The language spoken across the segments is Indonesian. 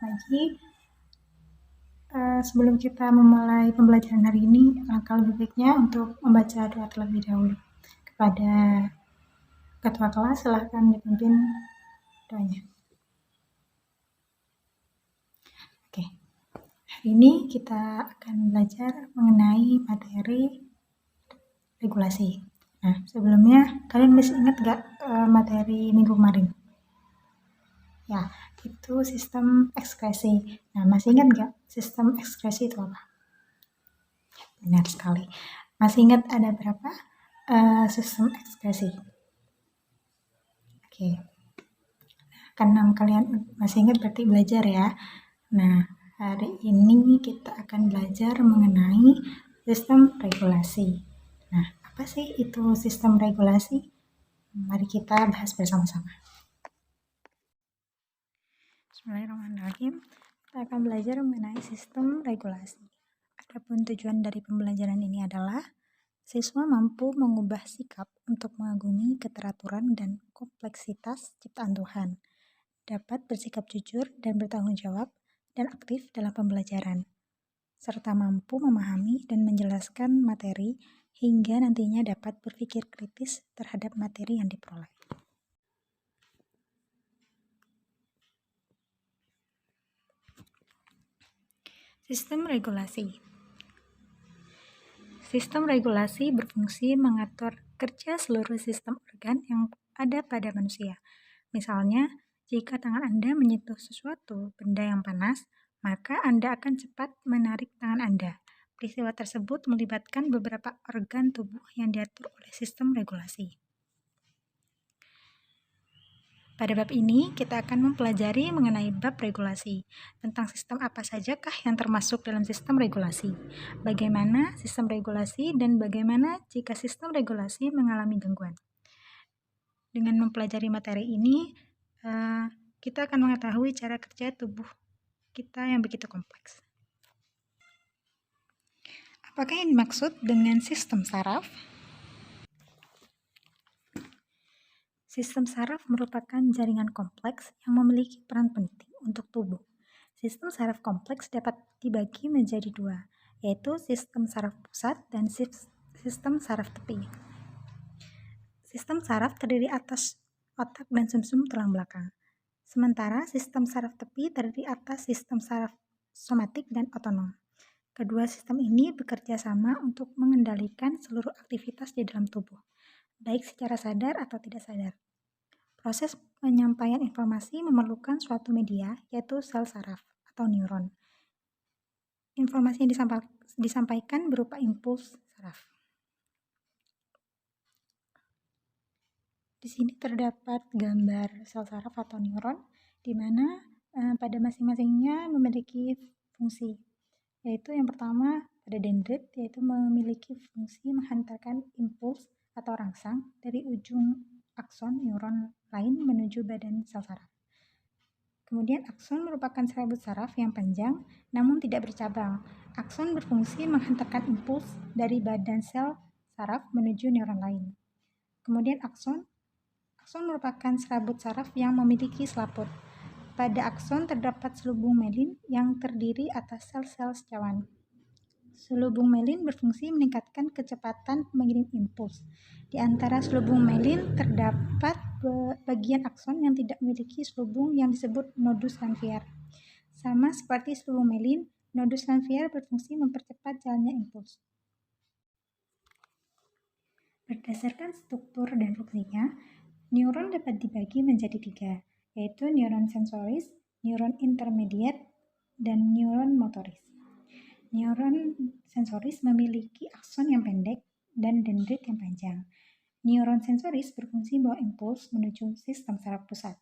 pagi. Sebelum kita memulai pembelajaran hari ini, alangkah lebih baiknya untuk membaca doa terlebih dahulu. Kepada ketua kelas, silakan dipimpin doanya. Oke, hari ini kita akan belajar mengenai materi regulasi. Nah, sebelumnya kalian masih ingat gak materi minggu kemarin? Ya, itu sistem ekskresi. Nah, masih ingat gak sistem ekskresi itu apa? Benar sekali. Masih ingat ada berapa sistem ekskresi? Oke. Karena kalian masih ingat berarti belajar ya. Nah, hari ini kita akan belajar mengenai sistem regulasi. Nah, apa sih itu sistem regulasi? Mari kita bahas bersama-sama. Bismillahirrahmanirrahim. Kita akan belajar mengenai sistem regulasi. Adapun tujuan dari pembelajaran ini adalah siswa mampu mengubah sikap untuk mengagumi keteraturan dan kompleksitas ciptaan Tuhan, dapat bersikap jujur dan bertanggung jawab dan aktif dalam pembelajaran, serta mampu memahami dan menjelaskan materi hingga nantinya dapat berpikir kritis terhadap materi yang diperoleh. Sistem regulasi. Sistem regulasi berfungsi mengatur kerja seluruh sistem organ yang ada pada manusia. Misalnya, jika tangan Anda menyentuh sesuatu benda yang panas, maka Anda akan cepat menarik tangan Anda. Peristiwa tersebut melibatkan beberapa organ tubuh yang diatur oleh sistem regulasi. Pada bab ini, kita akan mempelajari mengenai bab regulasi, tentang sistem apa sajakah yang termasuk dalam sistem regulasi, bagaimana sistem regulasi, dan bagaimana jika sistem regulasi mengalami gangguan. Dengan mempelajari materi ini, kita akan mengetahui cara kerja tubuh kita yang begitu kompleks. Apakah yang dimaksud dengan sistem saraf? Sistem saraf merupakan jaringan kompleks yang memiliki peran penting untuk tubuh. Sistem saraf kompleks dapat dibagi menjadi dua, yaitu sistem saraf pusat dan sistem saraf tepi. Sistem saraf terdiri atas otak dan sumsum tulang belakang. Sementara sistem saraf tepi terdiri atas sistem saraf somatik dan otonom. Kedua sistem ini bekerja sama untuk mengendalikan seluruh aktivitas di dalam tubuh, baik secara sadar atau tidak sadar. Proses penyampaian informasi memerlukan suatu media, yaitu sel saraf atau neuron. Informasi yang disampaikan berupa impuls saraf. Di sini terdapat gambar sel saraf atau neuron, di mana pada masing-masingnya memiliki fungsi, yaitu yang pertama pada dendrit, yaitu memiliki fungsi menghantarkan impuls atau rangsang dari ujung akson neuron lain menuju badan sel saraf. Kemudian akson merupakan serabut saraf yang panjang namun tidak bercabang. Akson berfungsi menghantarkan impuls dari badan sel saraf menuju neuron lain. Kemudian akson merupakan serabut saraf yang memiliki selaput. Pada akson terdapat selubung melin yang terdiri atas sel-sel secawan. Selubung melin berfungsi meningkatkan kecepatan mengirim impuls. Di antara selubung melin terdapat bagian akson yang tidak memiliki selubung yang disebut nodus lanvier. Sama seperti selubung melin, nodus lanvier berfungsi mempercepat jalannya impuls. Berdasarkan struktur dan fungsinya, neuron dapat dibagi menjadi tiga, yaitu neuron sensoris, neuron intermediate, dan neuron motoris. Neuron sensoris memiliki akson yang pendek dan dendrit yang panjang. Neuron sensoris berfungsi membawa impuls menuju sistem saraf pusat.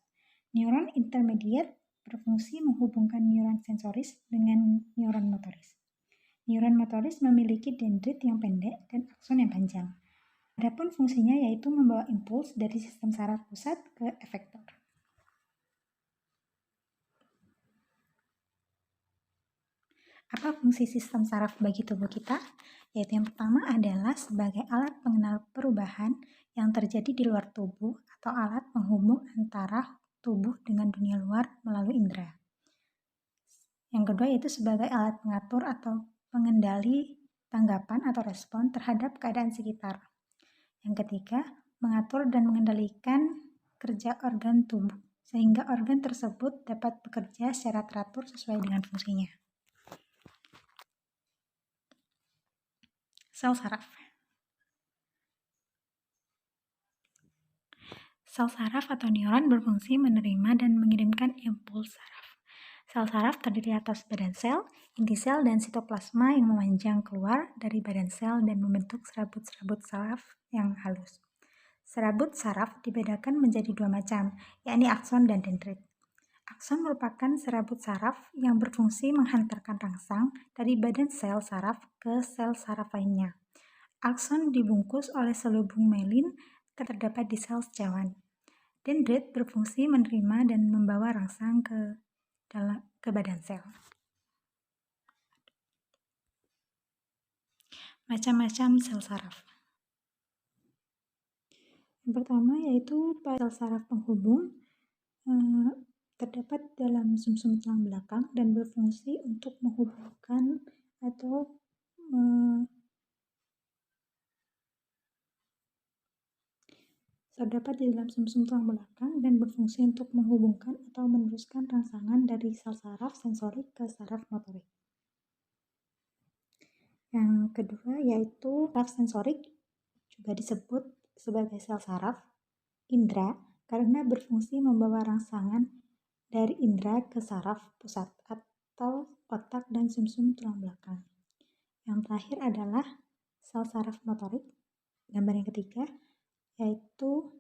Neuron intermediate berfungsi menghubungkan neuron sensoris dengan neuron motoris. Neuron motoris memiliki dendrit yang pendek dan akson yang panjang. Adapun fungsinya yaitu membawa impuls dari sistem saraf pusat ke efektor. Apa fungsi sistem saraf bagi tubuh kita? Yaitu yang pertama adalah sebagai alat pengenal perubahan yang terjadi di luar tubuh atau alat penghubung antara tubuh dengan dunia luar melalui indera. Yang kedua yaitu sebagai alat pengatur atau pengendali tanggapan atau respon terhadap keadaan sekitar. Yang ketiga, mengatur dan mengendalikan kerja organ tubuh, sehingga organ tersebut dapat bekerja secara teratur sesuai dengan fungsinya. Sel saraf. Sel saraf atau neuron berfungsi menerima dan mengirimkan impuls saraf. Sel saraf terdiri atas badan sel, inti sel, dan sitoplasma yang memanjang keluar dari badan sel dan membentuk serabut-serabut saraf yang halus. Serabut saraf dibedakan menjadi dua macam, yakni akson dan dendrit. Akson merupakan serabut saraf yang berfungsi menghantarkan rangsang dari badan sel saraf ke sel saraf lainnya. Akson dibungkus oleh selubung myelin terdapat di sel sejauhan. Dendrit berfungsi menerima dan membawa rangsang ke badan sel. Macam-macam sel saraf. Yang pertama yaitu sel saraf penghubung terdapat dalam sumsum tulang belakang dan berfungsi untuk menghubungkan atau terdapat di dalam sumsum tulang belakang dan berfungsi untuk menghubungkan atau meneruskan rangsangan dari sel saraf sensorik ke saraf motorik. Yang kedua yaitu saraf sensorik, juga disebut sebagai sel saraf indera karena berfungsi membawa rangsangan dari indera ke saraf pusat atau otak dan sumsum tulang belakang. Yang terakhir adalah sel saraf motorik, gambar yang ketiga, yaitu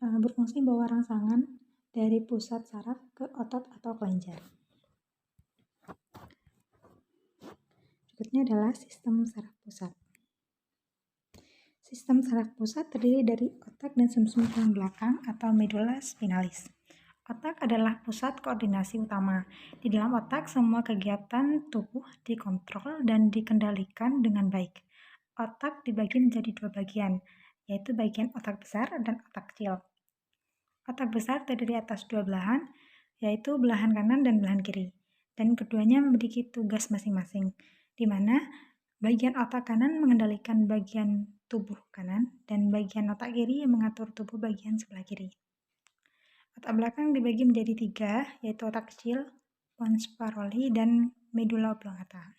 berfungsi membawa rangsangan dari pusat saraf ke otot atau kelenjar. Berikutnya adalah sistem saraf pusat. Sistem saraf pusat terdiri dari otak dan sumsum tulang belakang atau medula spinalis. Otak adalah pusat koordinasi utama. Di dalam otak, semua kegiatan tubuh dikontrol dan dikendalikan dengan baik. Otak dibagi menjadi dua bagian, yaitu bagian otak besar dan otak kecil. Otak besar terdiri atas dua belahan, yaitu belahan kanan dan belahan kiri, dan keduanya memiliki tugas masing-masing, di mana bagian otak kanan mengendalikan bagian tubuh kanan dan bagian otak kiri yang mengatur tubuh bagian sebelah kiri. Otak belakang dibagi menjadi tiga, yaitu otak kecil, pons paroli, dan medula oblongata.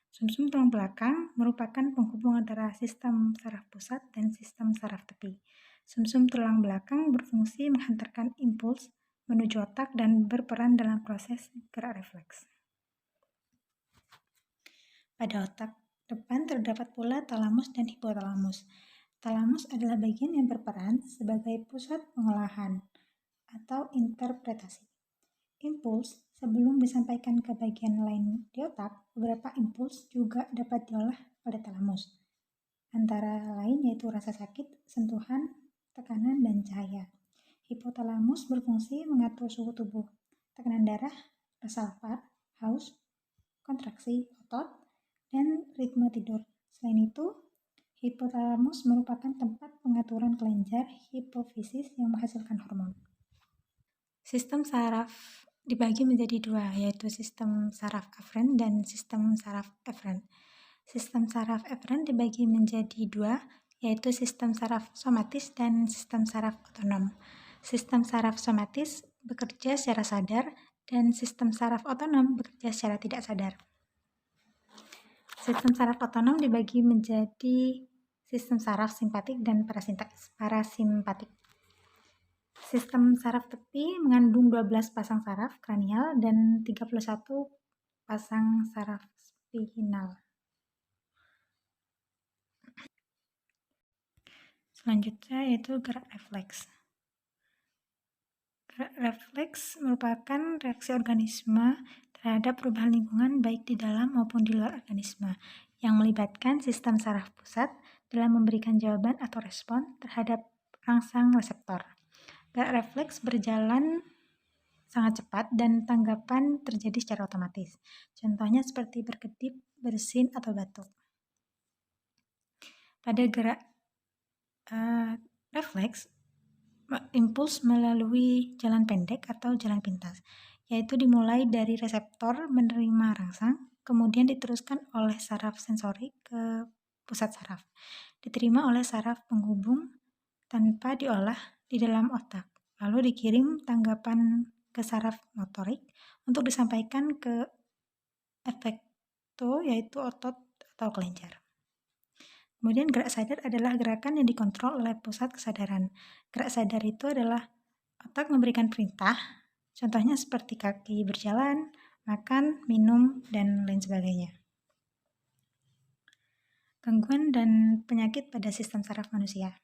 Sumsum tulang belakang merupakan penghubung antara sistem saraf pusat dan sistem saraf tepi. Sumsum tulang belakang berfungsi menghantarkan impuls menuju otak dan berperan dalam proses gerak refleks. Pada otak depan terdapat pula talamus dan hipotalamus. Talamus adalah bagian yang berperan sebagai pusat pengolahan atau interpretasi. Impuls sebelum disampaikan ke bagian lain di otak, beberapa impuls juga dapat diolah pada talamus. Antara lain yaitu rasa sakit, sentuhan, tekanan, dan cahaya. Hipotalamus berfungsi mengatur suhu tubuh, tekanan darah, rasa lapar, haus, kontraksi otot, dan ritme tidur. Selain itu, hipotalamus merupakan tempat pengaturan kelenjar hipofisis yang menghasilkan hormon. Sistem saraf dibagi menjadi dua, yaitu sistem saraf aferen dan sistem saraf eferen. Sistem saraf eferen dibagi menjadi dua, yaitu sistem saraf somatis dan sistem saraf otonom. Sistem saraf somatis bekerja secara sadar dan sistem saraf otonom bekerja secara tidak sadar. Sistem saraf otonom dibagi menjadi sistem saraf simpatik dan parasimpatik. Sistem saraf tepi mengandung 12 pasang saraf kranial dan 31 pasang saraf spinal. Selanjutnya yaitu gerak refleks. Gerak refleks merupakan reaksi organisme terhadap perubahan lingkungan baik di dalam maupun di luar organisme yang melibatkan sistem saraf pusat dalam memberikan jawaban atau respon terhadap rangsang reseptor. Gerak refleks berjalan sangat cepat dan tanggapan terjadi secara otomatis. Contohnya seperti berkedip, bersin, atau batuk. Pada gerak refleks, impuls melalui jalan pendek atau jalan pintas yaitu dimulai dari reseptor menerima rangsang, kemudian diteruskan oleh saraf sensorik ke pusat saraf, diterima oleh saraf penghubung tanpa diolah di dalam otak, lalu dikirim tanggapan ke saraf motorik untuk disampaikan ke efekto, yaitu otot atau kelenjar. Kemudian gerak sadar adalah gerakan yang dikontrol oleh pusat kesadaran. Gerak sadar itu adalah otak memberikan perintah, contohnya seperti kaki berjalan, makan, minum, dan lain sebagainya. Gangguan dan penyakit pada sistem saraf manusia.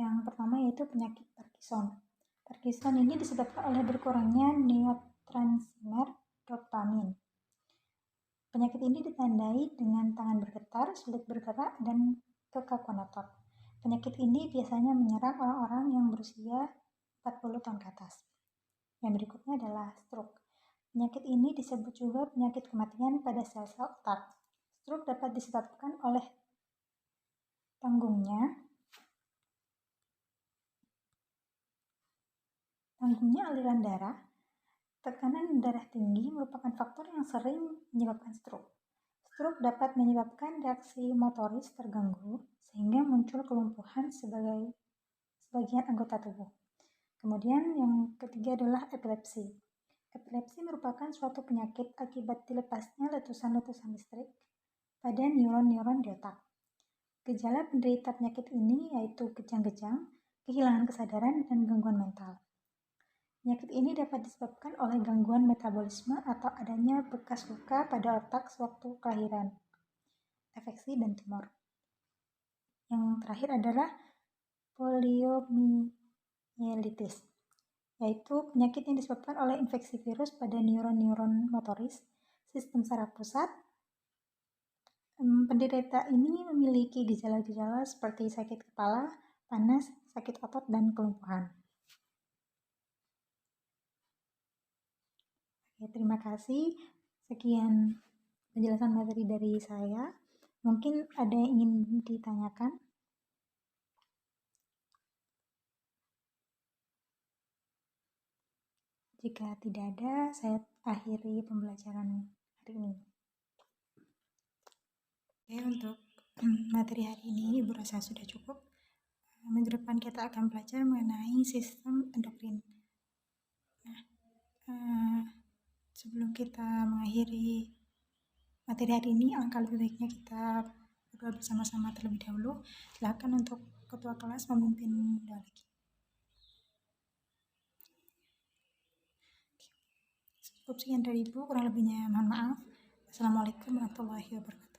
Yang pertama yaitu penyakit Parkinson. Parkinson ini disebabkan oleh berkurangnya neurotransmitter dopamin. Penyakit ini ditandai dengan tangan bergetar, sulit bergerak, dan kekakuan otot. Penyakit ini biasanya menyerang orang-orang yang berusia 40 tahun ke atas. Yang berikutnya adalah stroke. Penyakit ini disebut juga penyakit kematian pada sel-sel otak. Stroke dapat disebabkan oleh tanggungnya aliran darah. Tekanan darah tinggi merupakan faktor yang sering menyebabkan stroke. Stroke dapat menyebabkan reaksi motoris terganggu sehingga muncul kelumpuhan sebagian anggota tubuh. Kemudian yang ketiga adalah epilepsi. Epilepsi merupakan suatu penyakit akibat dilepasnya letusan-letusan listrik pada neuron-neuron di otak. Gejala penderita penyakit ini yaitu kejang-kejang, kehilangan kesadaran, dan gangguan mental. Penyakit ini dapat disebabkan oleh gangguan metabolisme atau adanya bekas luka pada otak sewaktu kelahiran, infeksi, dan tumor. Yang terakhir adalah poliomyelitis, yaitu penyakit yang disebabkan oleh infeksi virus pada neuron-neuron motoris, sistem saraf pusat. Penderita ini memiliki gejala-gejala seperti sakit kepala, panas, sakit otot, dan kelumpuhan. Terima kasih. Sekian penjelasan materi dari saya. Mungkin ada yang ingin ditanyakan? Jika tidak ada, saya akhiri pembelajaran hari ini. Oke, untuk materi hari ini Ibu rasa sudah cukup. Minggu depan kita akan belajar mengenai sistem endokrin. Nah, sebelum kita mengakhiri materi hari ini, alangkah lebih baiknya kita berdoa bersama-sama terlebih dahulu. Silakan untuk ketua kelas memimpin doa lagi. Cukup sekian dari Ibu, kurang lebihnya mohon maaf. Assalamualaikum warahmatullahi wabarakatuh.